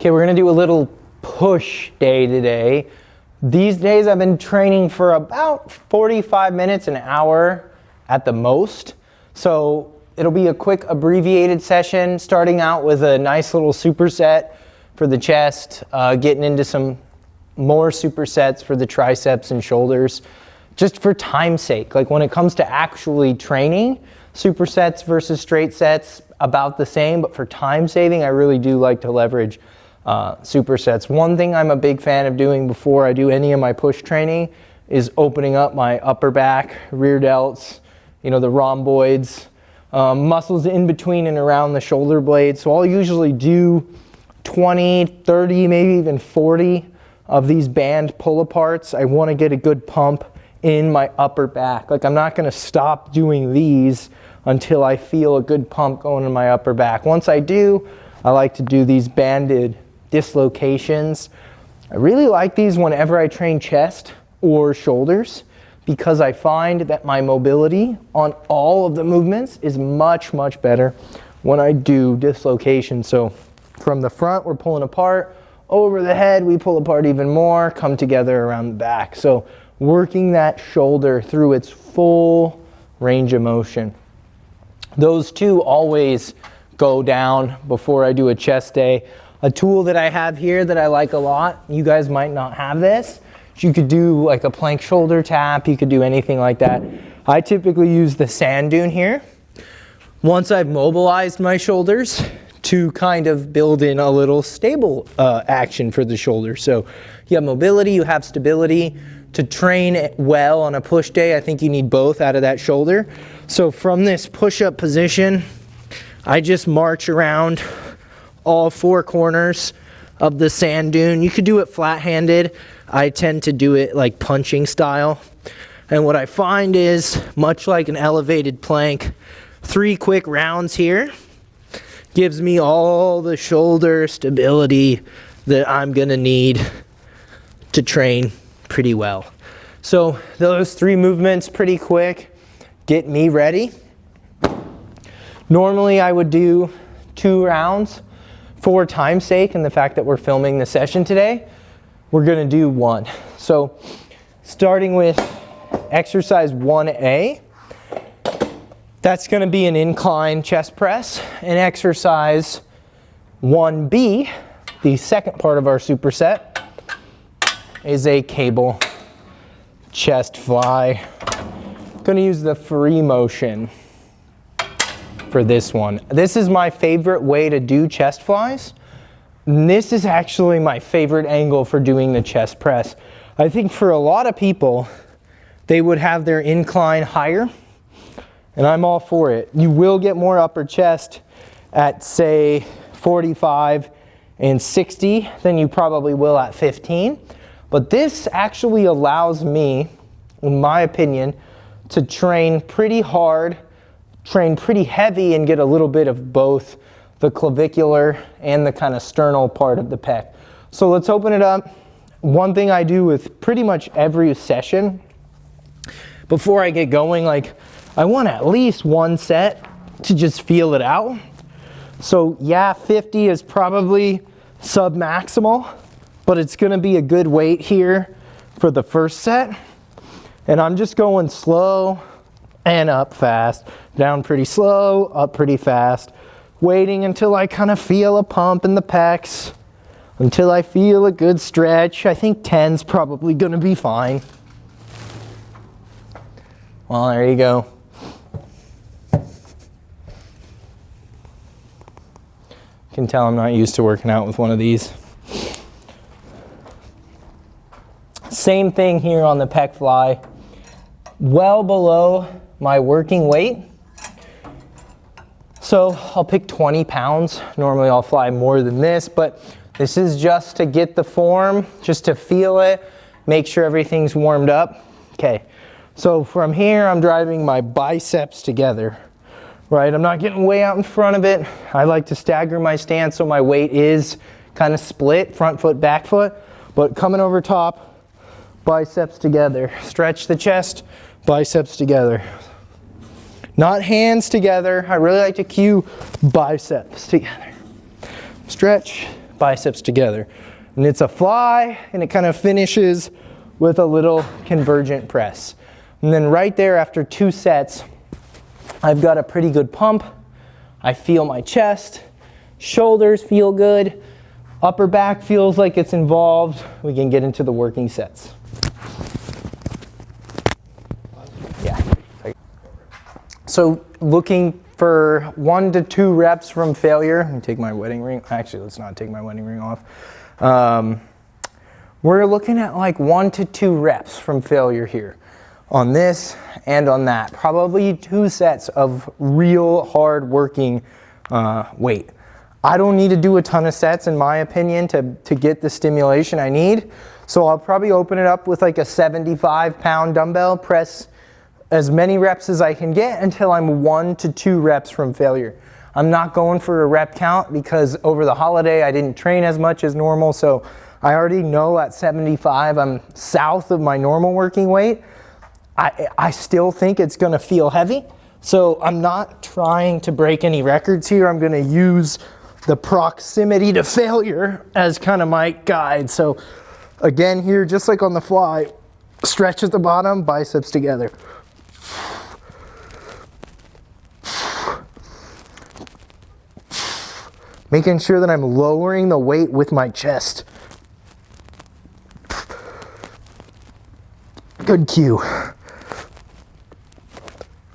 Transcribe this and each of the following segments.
Okay, we're gonna do a little push day today. These days I've been training for about 45 minutes, an hour at the most. So it'll be a quick abbreviated session, starting out with a nice little superset for the chest, getting into some more supersets for the triceps and shoulders, just for time's sake. Like when it comes to actually training, supersets versus straight sets, about the same, but for time saving, I really do like to leverage supersets. One thing I'm a big fan of doing before I do any of my push training is opening up my upper back, rear delts, you know, the rhomboids, muscles in between and around the shoulder blades. So I'll usually do 20, 30, maybe even 40 of these band pull-aparts. I want to get a good pump in my upper back. Like I'm not going to stop doing these until I feel a good pump going in my upper back. Once I do, I like to do these banded dislocations. I really like these whenever I train chest or shoulders because I find that my mobility on all of the movements is much, much better when I do dislocation. So from the front, we're pulling apart. Over the head, we pull apart even more, come together around the back. So working that shoulder through its full range of motion. Those two always go down before I do a chest day. A tool that I have here that I like a lot, you guys might not have this. You could do like a plank shoulder tap, you could do anything like that. I typically use the sand dune here. Once I've mobilized my shoulders to kind of build in a little stable action for the shoulder. So you have mobility, you have stability. To train well on a push day, I think you need both out of that shoulder. So from this push-up position, I just march around all four corners of the sand dune. You could do it flat-handed. I tend to do it like punching style. And what I find is, much like an elevated plank, 3 quick rounds here gives me all the shoulder stability that I'm gonna need to train pretty well. So those 3 movements pretty quick get me ready. Normally I would do 2 rounds. For time's sake and the fact that we're filming the session today, we're gonna do 1. So starting with exercise 1A, that's gonna be an incline chest press. And exercise 1B, the second part of our superset, is a cable chest fly. Gonna use the free motion for this one. This is my favorite way to do chest flies. And this is actually my favorite angle for doing the chest press. I think for a lot of people, they would have their incline higher, and I'm all for it. You will get more upper chest at say 45 and 60 than you probably will at 15. But this actually allows me, in my opinion, to train pretty hard, train pretty heavy, and get a little bit of both the clavicular and the kind of sternal part of the pec. So let's open it up. One thing I do with pretty much every session, before I get going, like I want at least 1 set to just feel it out. So yeah, 50 is probably sub-maximal, but it's gonna be a good weight here for the first set. And I'm just going slow and up fast, down pretty slow, up pretty fast, waiting until I kind of feel a pump in the pecs, until I feel a good stretch. I think 10's probably gonna be fine. Well, there you go. You can tell I'm not used to working out with one of these. Same thing here on the pec fly. Well below my working weight. So I'll pick 20 pounds. Normally I'll fly more than this, but this is just to get the form, just to feel it, make sure everything's warmed up. Okay, so from here I'm driving my biceps together, right? I'm not getting way out in front of it. I like to stagger my stance so my weight is kind of split, front foot, back foot, but coming over top, biceps together. Stretch the chest, biceps together. Not hands together. I really like to cue biceps together. Stretch, biceps together. And it's a fly, and it kind of finishes with a little convergent press. And then right there after 2 sets, I've got a pretty good pump. I feel my chest, shoulders feel good, upper back feels like it's involved. We can get into the working sets. Yeah. So looking for 1 to 2 reps from failure. Let me take my wedding ring. Actually, let's not take my wedding ring off. We're looking at like 1 to 2 reps from failure here on this and on that. Probably 2 sets of real hard working weight. I don't need to do a ton of sets in my opinion to get the stimulation I need. So I'll probably open it up with like a 75-pound dumbbell, press as many reps as I can get until I'm 1 to 2 reps from failure. I'm not going for a rep count because over the holiday I didn't train as much as normal, so I already know at 75 I'm south of my normal working weight. I still think it's gonna feel heavy, so I'm not trying to break any records here. I'm gonna use the proximity to failure as kind of my guide. So again here, just like on the fly, stretch at the bottom, biceps together. Making sure that I'm lowering the weight with my chest. Good cue.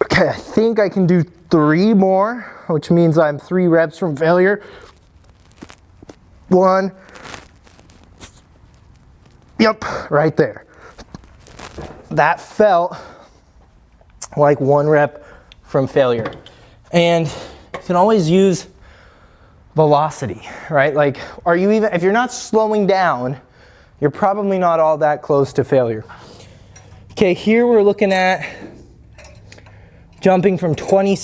Okay, I think I can do 3 more, which means I'm 3 reps from failure. 1. Yep, right there. That felt like 1 rep from failure. And you can always use velocity, right? Like, are you even, if you're not slowing down, you're probably not all that close to failure. Okay, here we're looking at jumping from 20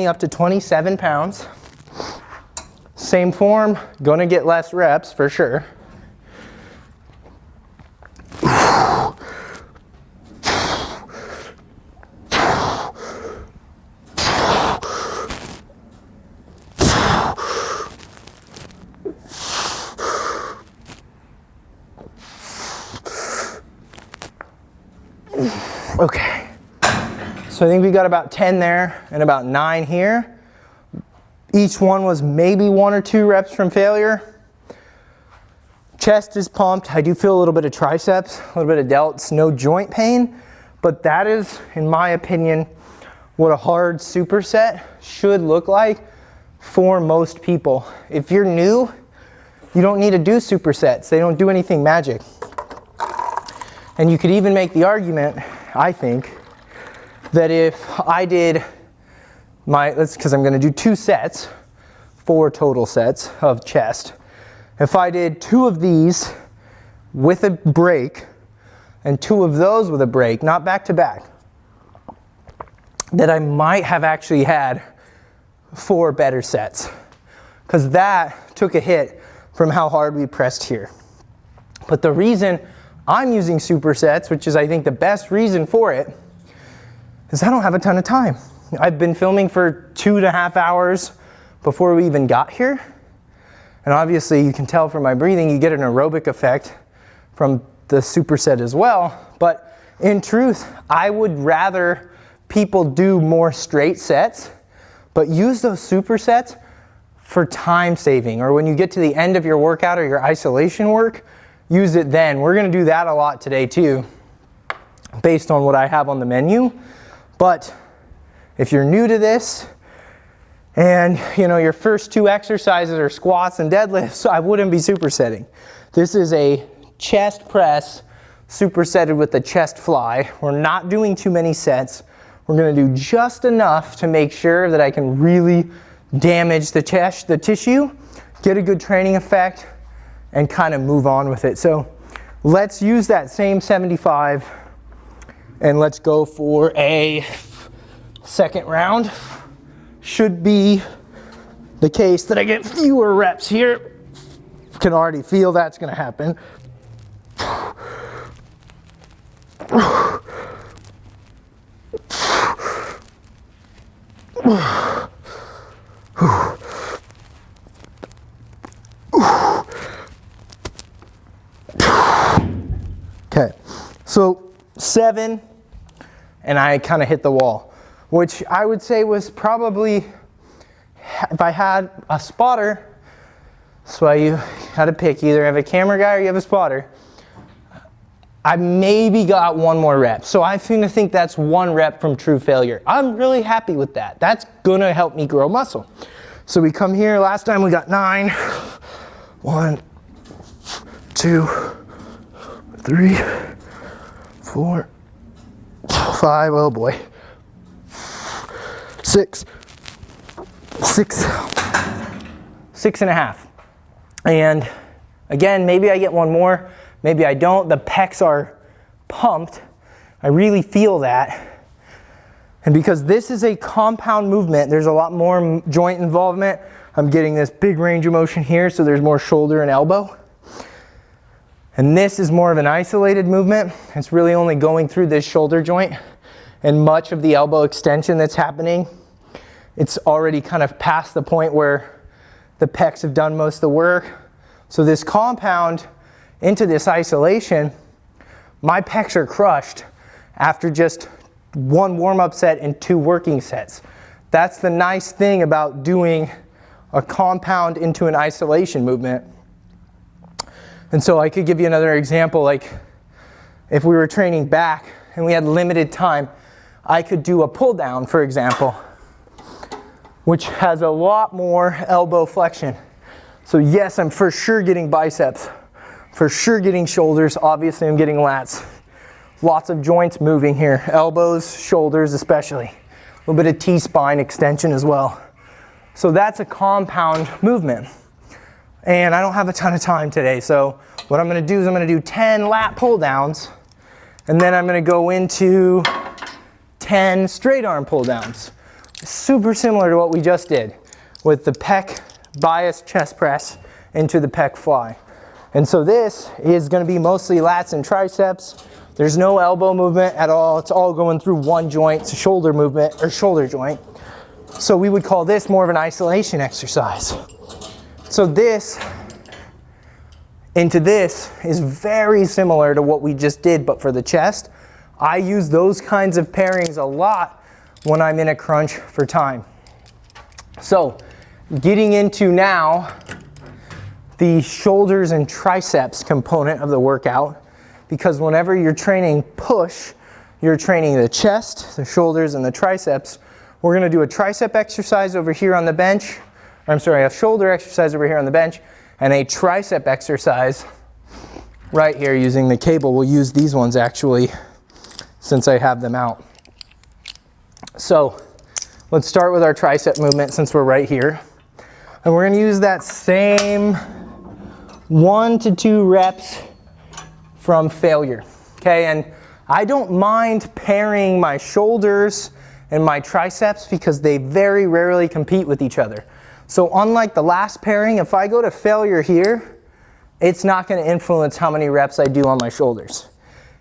up to 27 pounds. Same form, gonna get less reps for sure. Okay, so I think we got about 10 there and about 9 here. Each one was maybe 1 or 2 reps from failure. Chest is pumped. I do feel a little bit of triceps, a little bit of delts, no joint pain, but that is, in my opinion, what a hard superset should look like for most people. If you're new, you don't need to do supersets. They don't do anything magic. And you could even make the argument, I think, that if I did because I'm gonna do 2 sets, 4 total sets of chest. If I did 2 of these with a break and 2 of those with a break, not back to back, that I might have actually had 4 better sets. Because that took a hit from how hard we pressed here. But the reason I'm using supersets, which is I think the best reason for it, is I don't have a ton of time. I've been filming for 2.5 hours before we even got here. And obviously you can tell from my breathing, you get an aerobic effect from the superset as well. But in truth, I would rather people do more straight sets, but use those supersets for time saving, or when you get to the end of your workout or your isolation work, use it then. We're gonna do that a lot today too, based on what I have on the menu. But if you're new to this and your first 2 exercises are squats and deadlifts, I wouldn't be supersetting. This is a chest press supersetted with the chest fly. We're not doing too many sets. We're gonna do just enough to make sure that I can really damage the tissue, get a good training effect, and kind of move on with it. So let's use that same 75 and let's go for a second round. Should be the case that I get fewer reps here. Can already feel that's gonna happen. So 7, and I kind of hit the wall, which I would say was probably, if I had a spotter, so you had to pick, either have a camera guy or you have a spotter, I maybe got 1 more rep. So I think that's 1 rep from true failure. I'm really happy with that. That's gonna help me grow muscle. So we come here, last time we got 9. 1, 2, 3, 4, 5, oh boy. 6, 6.5. And again, maybe I get 1 more, maybe I don't. The pecs are pumped. I really feel that. And because this is a compound movement, there's a lot more joint involvement. I'm getting this big range of motion here, so there's more shoulder and elbow. And this is more of an isolated movement. It's really only going through this shoulder joint, and much of the elbow extension that's happening, it's already kind of past the point where the pecs have done most of the work. So this compound into this isolation, my pecs are crushed after just 1 warm-up set and 2 working sets. That's the nice thing about doing a compound into an isolation movement. And so I could give you another example, like if we were training back and we had limited time, I could do a pull down, for example, which has a lot more elbow flexion. So yes, I'm for sure getting biceps, for sure getting shoulders, obviously I'm getting lats. Lots of joints moving here, elbows, shoulders especially. A little bit of T-spine extension as well. So that's a compound movement. And I don't have a ton of time today, so what I'm gonna do is I'm gonna do 10 lat pull downs, and then I'm gonna go into 10 straight arm pull downs. Super similar to what we just did with the pec bias chest press into the pec fly. And so this is gonna be mostly lats and triceps. There's no elbow movement at all. It's all going through 1 joint. It's a shoulder movement, or shoulder joint. So we would call this more of an isolation exercise. So this into this is very similar to what we just did, but for the chest. I use those kinds of pairings a lot when I'm in a crunch for time. So getting into now the shoulders and triceps component of the workout, because whenever you're training push, you're training the chest, the shoulders, and the triceps. We're gonna do a tricep exercise over here on the bench, or I'm sorry, a shoulder exercise over here on the bench, and a tricep exercise right here using the cable. We'll use these ones actually, since I have them out. So let's start with our tricep movement since we're right here. And we're gonna use that same 1 to 2 reps from failure, okay? And I don't mind pairing my shoulders and my triceps because they very rarely compete with each other. So unlike the last pairing, if I go to failure here, it's not gonna influence how many reps I do on my shoulders.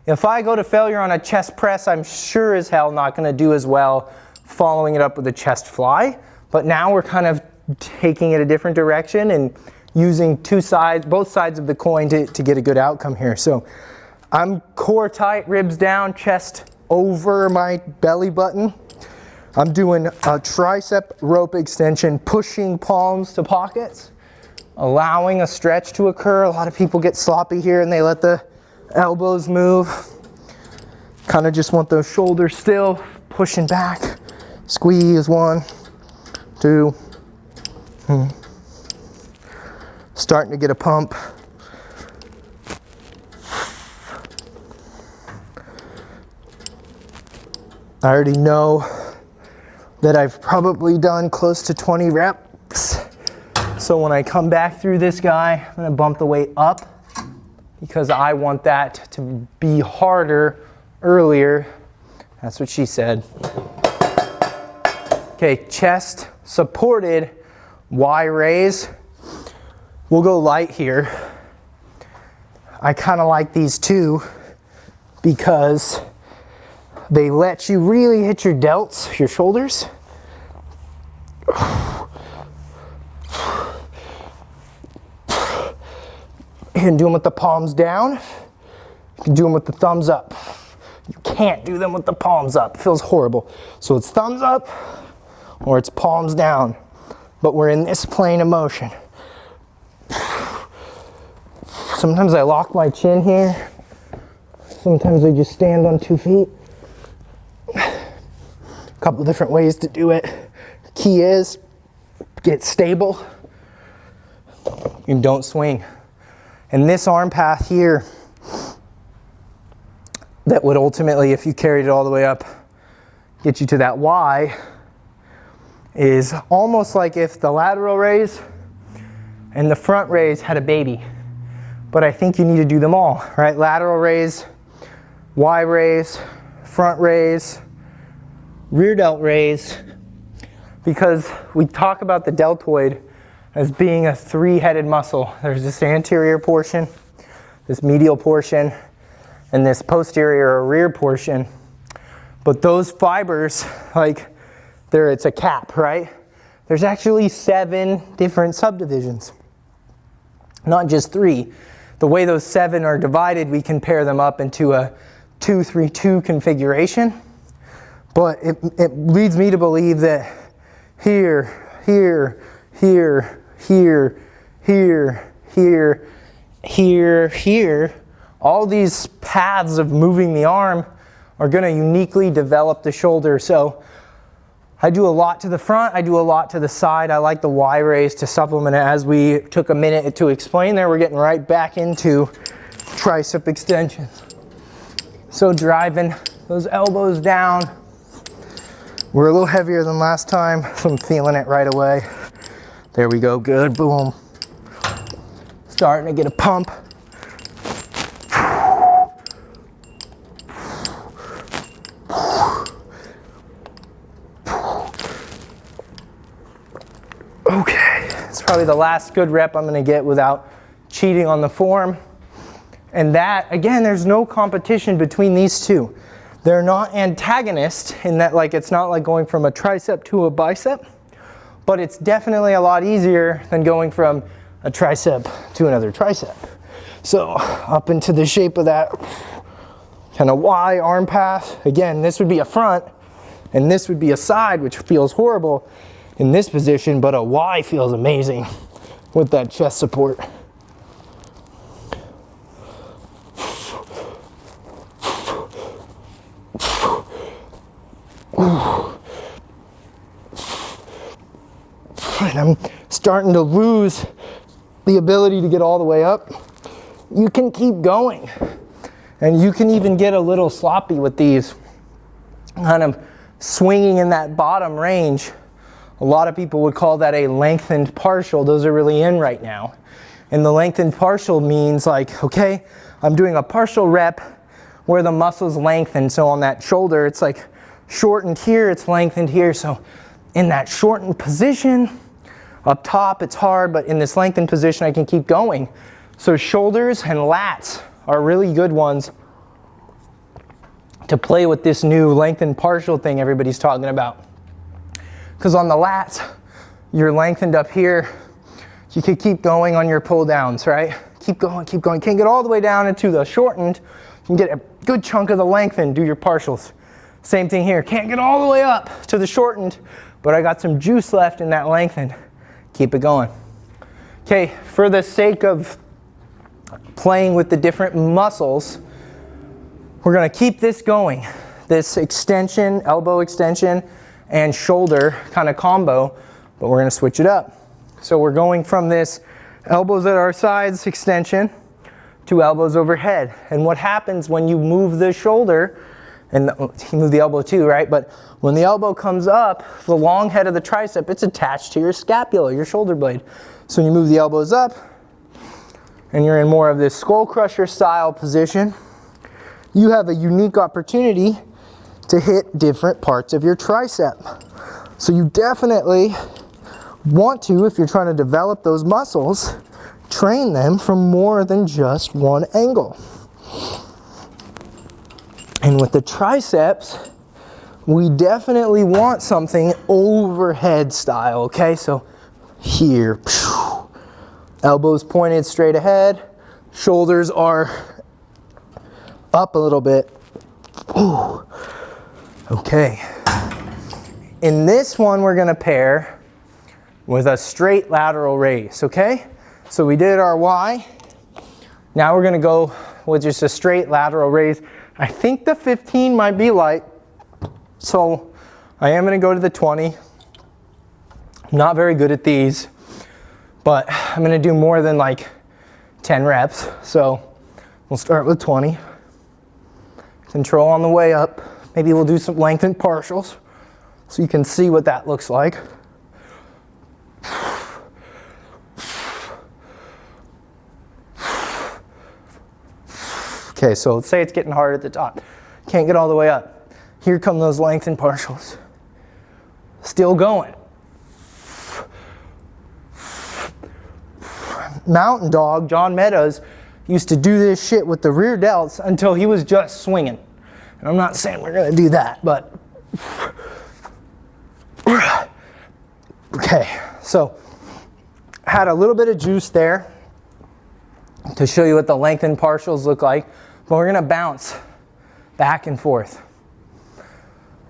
If I go to failure on a chest press, I'm sure as hell not gonna do as well following it up with a chest fly. But now we're kind of taking it a different direction and using both sides of the coin to get a good outcome here. So I'm core tight, ribs down, chest over my belly button. I'm doing a tricep rope extension, pushing palms to pockets, allowing a stretch to occur. A lot of people get sloppy here and they let the elbows move. Kind of just want those shoulders still, pushing back. Squeeze, 1, 2. Starting to get a pump. I already know that I've probably done close to 20 reps. So when I come back through this guy, I'm gonna bump the weight up because I want that to be harder earlier. That's what she said. Okay, chest supported Y raise. We'll go light here. I kind of like these two because they let you really hit your delts, your shoulders. You can do them with the palms down. You can do them with the thumbs up. You can't do them with the palms up. It feels horrible. So it's thumbs up or it's palms down. But we're in this plane of motion. Sometimes I lock my chin here. Sometimes I just stand on 2 feet. A couple different ways to do it. The key is get stable and don't swing. And this arm path here, that would ultimately, if you carried it all the way up, get you to that Y, is almost like if the lateral raise and the front raise had a baby. But I think you need to do them all, right? Lateral raise, Y raise, front raise, rear delt raise, because we talk about the deltoid as being a 3-headed muscle. There's this anterior portion, this medial portion, and this posterior or rear portion. But those fibers, like it's a cap, right? There's actually 7 different subdivisions, not just 3. The way those 7 are divided, we can pair them up into a 2-3-2 configuration. But it leads me to believe that here, here, here, here, here, here, here, here, all these paths of moving the arm are going to uniquely develop the shoulder. So I do a lot to the front, I do a lot to the side. I like the Y raise to supplement it. As we took a minute to explain there, we're getting right back into tricep extensions. So driving those elbows down. We're a little heavier than last time, so I'm feeling it right away. There we go, good, boom. Starting to get a pump. Okay, it's probably the last good rep I'm gonna get without cheating on the form. And that, again, there's no competition between these two. They're not antagonists in that, like, it's not like going from a tricep to a bicep, but it's definitely a lot easier than going from a tricep to another tricep. So up into the shape of that kind of Y arm path. Again, this would be a front and this would be a side, which feels horrible in this position, but a Y feels amazing with that chest support. And I'm starting to lose the ability to get all the way up. You can keep going, and you can even get a little sloppy with these, kind of swinging in that bottom range. A lot of people would call that a lengthened partial. Those are really in right now. And the lengthened partial means, like, okay, I'm doing a partial rep where the muscle's lengthened. So on that shoulder, it's like shortened here, it's lengthened here. So in that shortened position, up top, it's hard, but in this lengthened position, I can keep going. So shoulders and lats are really good ones to play with this new lengthened partial thing everybody's talking about. Because on the lats, you're lengthened up here. You could keep going on your pull downs, right? Keep going, keep going. Can't get all the way down into the shortened. You can get a good chunk of the lengthened, do your partials. Same thing here. Can't get all the way up to the shortened, but I got some juice left in that lengthened. Keep it going. Okay, for the sake of playing with the different muscles, we're gonna keep this going. This extension, elbow extension, and shoulder kind of combo, but we're gonna switch it up. So we're going from this elbows at our sides extension to elbows overhead. And what happens when you move the shoulder, and you move the elbow too, right? But when the elbow comes up, the long head of the tricep, it's attached to your scapula, your shoulder blade. So when you move the elbows up, and you're in more of this skull crusher style position, you have a unique opportunity to hit different parts of your tricep. So you definitely want to, if you're trying to develop those muscles, train them from more than just one angle. And with the triceps, we definitely want something overhead style, okay? So here, elbows pointed straight ahead, shoulders are up a little bit. Ooh. Okay. In this one, we're gonna pair with a straight lateral raise, okay? So we did our Y. Now we're gonna go with just a straight lateral raise. I think the 15 might be light, so I am gonna go to the 20. I'm not very good at these, but I'm gonna do more than like 10 reps. So we'll start with 20. Control on the way up. Maybe we'll do some lengthened partials so you can see what that looks like. Okay, so let's say it's getting hard at the top. Can't get all the way up. Here come those lengthened partials. Still going. Mountain Dog, John Meadows, used to do this shit with the rear delts until he was just swinging. And I'm not saying we're gonna do that, but. Okay, so had a little bit of juice there to show you what the lengthened partials look like, but we're gonna bounce back and forth.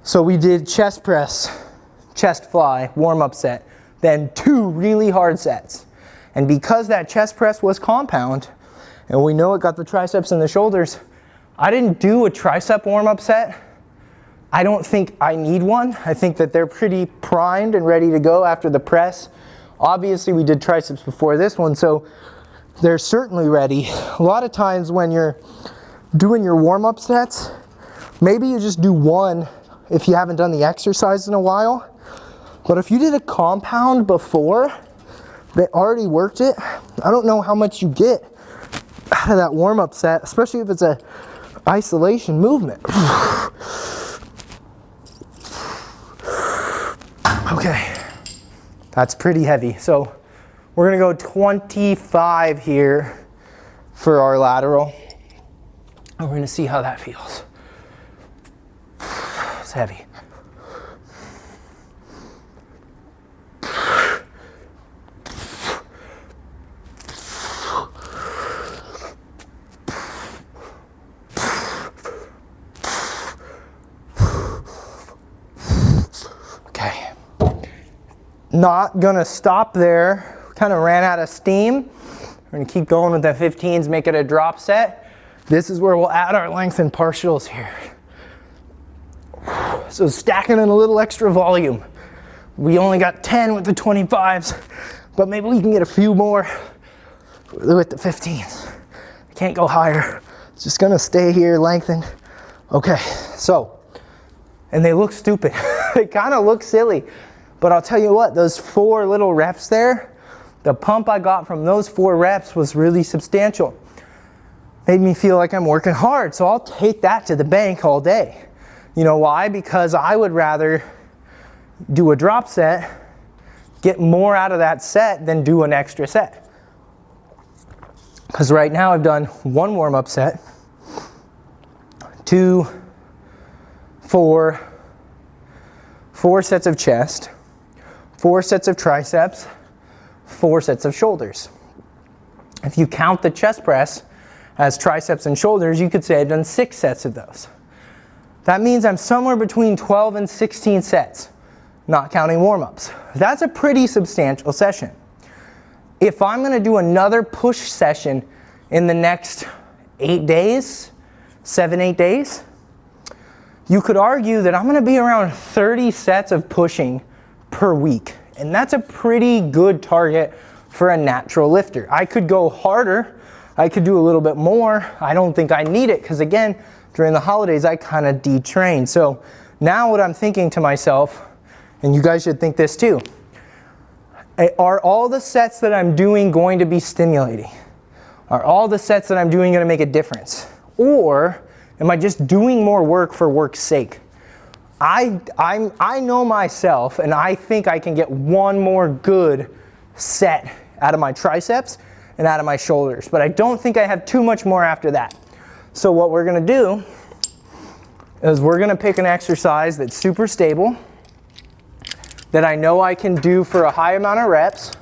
So we did chest press, chest fly, warm-up set, then 2 really hard sets. And because that chest press was compound, and we know it got the triceps and the shoulders, I didn't do a tricep warm-up set. I don't think I need one. I think that they're pretty primed and ready to go after the press. Obviously, we did triceps before this one, so they're certainly ready. A lot of times when you're doing your warm-up sets, maybe you just do one if you haven't done the exercise in a while. But if you did a compound before that already worked it, I don't know how much you get out of that warm-up set, especially if it's a isolation movement. Okay, that's pretty heavy. So we're gonna go 25 here for our lateral. And we're gonna see how that feels. It's heavy. Not gonna stop there. Kind of ran out of steam. We're gonna keep going with the 15s, make it a drop set. This is where we'll add our lengthened partials here. So stacking in a little extra volume. We only got 10 with the 25s, but maybe we can get a few more with the 15s. I can't go higher. It's just gonna stay here, lengthened. Okay, so, and they look stupid. They kind of look silly. But I'll tell you what, those 4 little reps there, the pump I got from those 4 reps was really substantial. Made me feel like I'm working hard, so I'll take that to the bank all day. You know why? Because I would rather do a drop set, get more out of that set than do an extra set. Because right now I've done 1 warm-up set, 2, 4 sets of chest, 4 sets of triceps, 4 sets of shoulders. If you count the chest press as triceps and shoulders, you could say I've done 6 sets of those. That means I'm somewhere between 12 and 16 sets, not counting warm-ups. That's a pretty substantial session. If I'm gonna do another push session in the next 8 days, 7, 8 days, you could argue that I'm gonna be around 30 sets of pushing per week. And that's a pretty good target for a natural lifter. I could go harder. I could do a little bit more. I don't think I need it because again, during the holidays, I kind of detrain. So now what I'm thinking to myself, and you guys should think this too, are all the sets that I'm doing going to be stimulating? Are all the sets that I'm doing going to make a difference? Or am I just doing more work for work's sake? I know myself, and I think I can get 1 more good set out of my triceps and out of my shoulders, but I don't think I have too much more after that. So what we're gonna do is we're gonna pick an exercise that's super stable, that I know I can do for a high amount of reps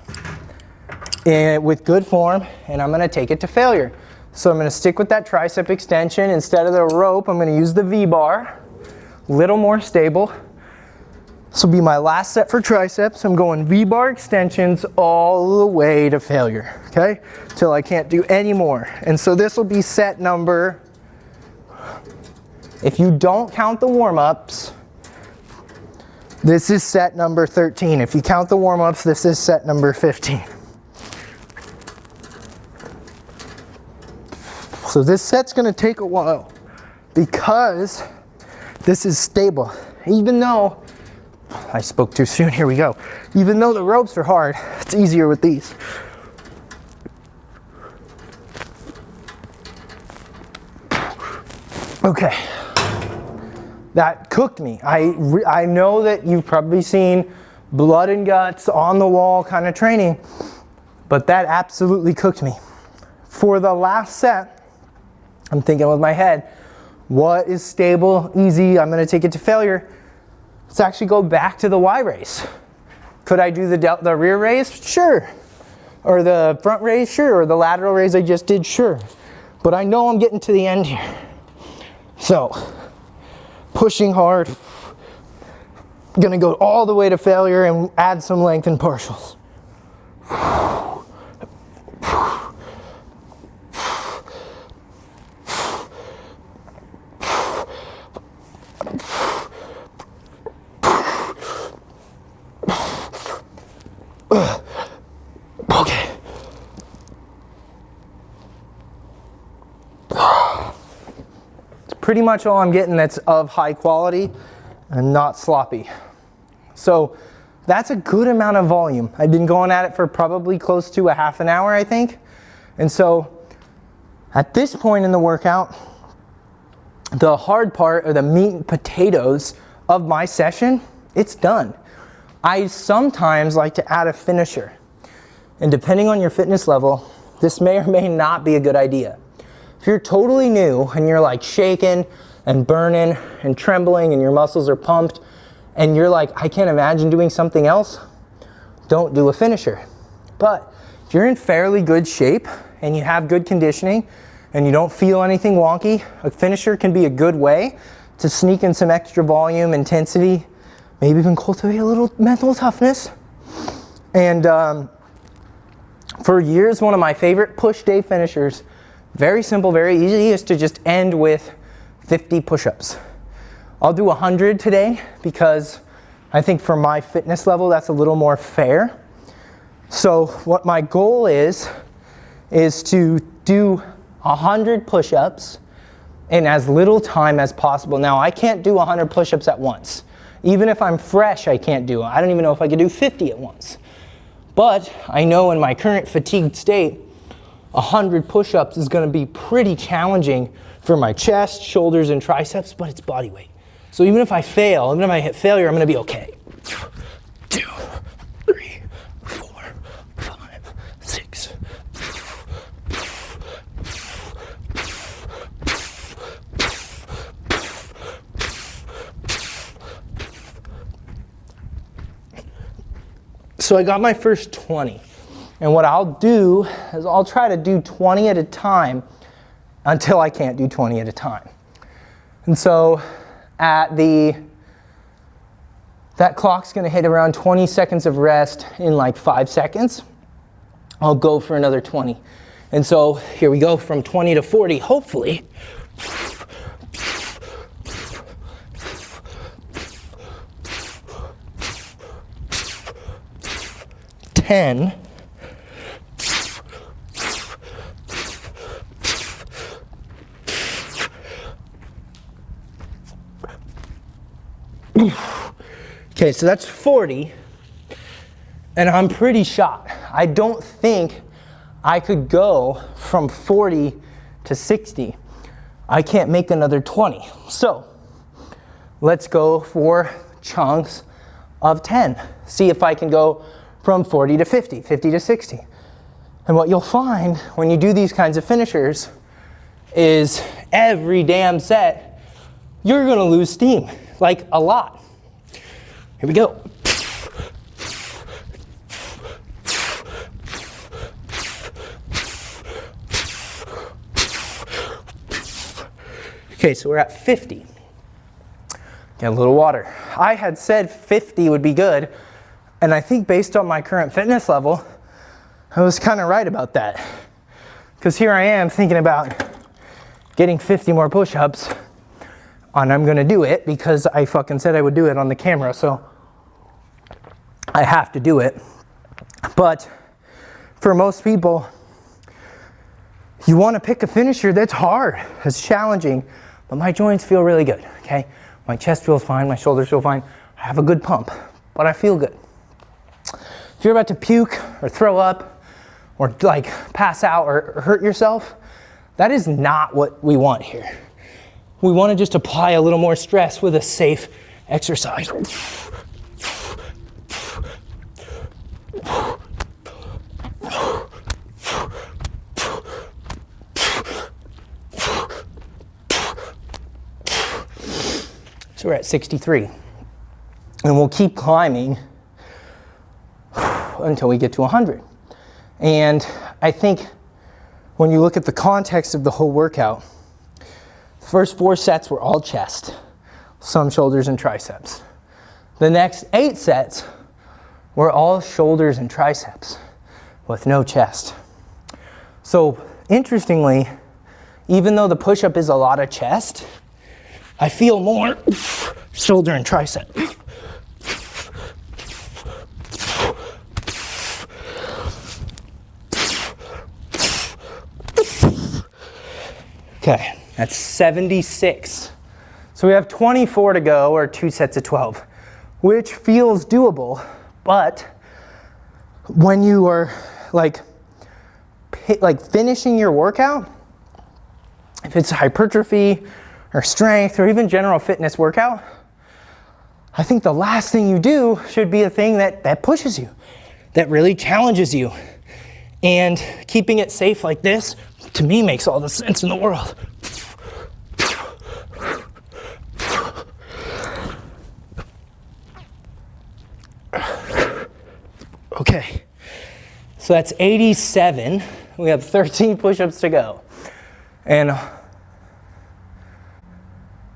with good form, and I'm gonna take it to failure. So I'm gonna stick with that tricep extension. Instead of the rope, I'm gonna use the V-bar. Little more stable. This will be my last set for triceps. I'm going V-bar extensions all the way to failure, okay? Till I can't do any more. And so this will be set number, if you don't count the warm-ups, this is set number 13. If you count the warm-ups, this is set number 15. So this set's gonna take a while because this is stable. Even though, I spoke too soon, here we go. Even though the ropes are hard, it's easier with these. Okay, that cooked me. I know that you've probably seen blood and guts on the wall kind of training, but that absolutely cooked me. For the last set, I'm thinking with my head, what is stable, easy, I'm gonna take it to failure. Let's actually go back to the Y raise. Could I do the rear raise? Sure. Or the front raise? Sure. Or the lateral raise I just did? Sure. But I know I'm getting to the end here. So, pushing hard, gonna go all the way to failure and add some length in partials. Okay. It's pretty much all I'm getting that's of high quality and not sloppy. So that's a good amount of volume. I've been going at it for probably close to a half an hour, I think. And so at this point in the workout, the hard part, or the meat and potatoes of my session, it's done. I sometimes like to add a finisher. And depending on your fitness level, this may or may not be a good idea. If you're totally new and you're like shaking and burning and trembling and your muscles are pumped and you're like, I can't imagine doing something else, don't do a finisher. But if you're in fairly good shape and you have good conditioning and you don't feel anything wonky, a finisher can be a good way to sneak in some extra volume, intensity, maybe even cultivate a little mental toughness. And for years, one of my favorite push day finishers, very simple, very easy, is to just end with 50 push-ups. I'll do 100 today because I think for my fitness level, that's a little more fair. So what my goal is to do 100 push-ups in as little time as possible. Now, I can't do 100 push-ups at once. Even if I'm fresh, I can't do it. I don't even know if I could do 50 at once. But I know in my current fatigued state, 100 push-ups is gonna be pretty challenging for my chest, shoulders, and triceps, but it's body weight. So even if I fail, even if I hit failure, I'm gonna be okay. 2, 3, 4, 5, 6. So I got my first 20. And what I'll do is I'll try to do 20 at a time until I can't do 20 at a time. And so that clock's gonna hit around 20 seconds of rest in like 5 seconds. I'll go for another 20. And so here we go from 20 to 40, hopefully. 10. Okay, so that's 40, and I'm pretty shot. I don't think I could go from 40 to 60. I can't make another 20. So let's go for chunks of 10. See if I can go from 40 to 50, 50 to 60. And what you'll find when you do these kinds of finishers is every damn set, you're gonna lose steam, like a lot. Here we go. Okay, so we're at 50. Get a little water. I had said 50 would be good, and I think based on my current fitness level, I was kind of right about that. Because here I am thinking about getting 50 more push-ups, and I'm gonna do it because I fucking said I would do it on the camera, so I have to do it. But for most people, you want to pick a finisher that's hard, that's challenging, but my joints feel really good, okay? My chest feels fine, my shoulders feel fine. I have a good pump, but I feel good. If you're about to puke or throw up or like pass out or hurt yourself, that is not what we want here. We want to just apply a little more stress with a safe exercise. So we're at 63, and we'll keep climbing until we get to 100. And I think when you look at the context of the whole workout, the first 4 sets were all chest, some shoulders and triceps. The next 8 sets were all shoulders and triceps with no chest. So interestingly, even though the push-up is a lot of chest, I feel more shoulder and tricep. Okay, that's 76. So we have 24 to go, or 2 sets of 12, which feels doable, but when you are like finishing your workout, if it's hypertrophy or strength or even general fitness workout, I think the last thing you do should be a thing that pushes you, that really challenges you. And keeping it safe like this, to me, makes all the sense in the world. Okay, so that's 87. We have 13 push-ups to go. And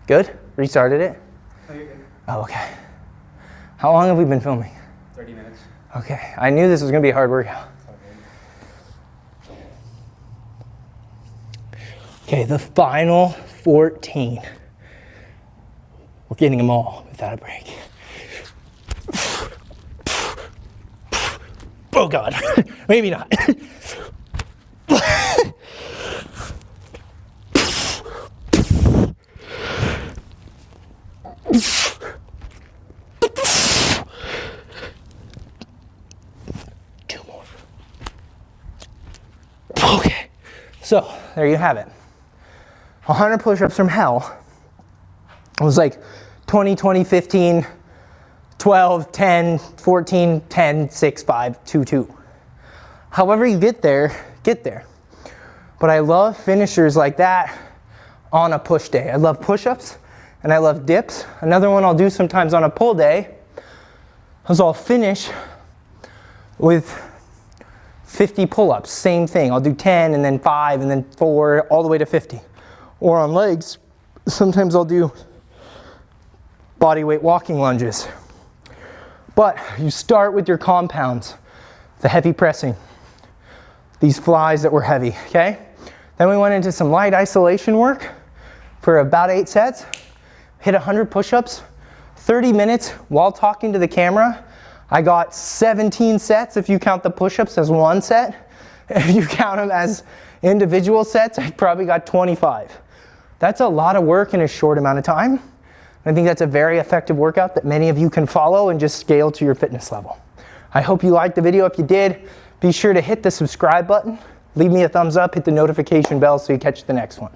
good? Restarted it? Oh, you're good. Oh, okay. How long have we been filming? 30 minutes. Okay, I knew this was gonna be a hard workout. Okay, the final 14. We're getting them all without a break. Oh God, maybe not. Two more. Okay, so there you have it. 100 push-ups from hell. It was like 20, 20, 15, 12, 10, 14, 10, 6, 5, 2, 2. However you get there, get there. But I love finishers like that on a push day. I love push-ups and I love dips. Another one I'll do sometimes on a pull day is I'll finish with 50 pull-ups. Same thing. I'll do 10 and then 5 and then 4 all the way to 50. Or on legs, sometimes I'll do body weight walking lunges. But you start with your compounds, the heavy pressing, these flies that were heavy, okay? Then we went into some light isolation work for about 8 sets, hit 100 push-ups, 30 minutes while talking to the camera. I got 17 sets if you count the push-ups as one set. If you count them as individual sets, I probably got 25. That's a lot of work in a short amount of time. I think that's a very effective workout that many of you can follow and just scale to your fitness level. I hope you liked the video. If you did, be sure to hit the subscribe button, leave me a thumbs up, hit the notification bell so you catch the next one.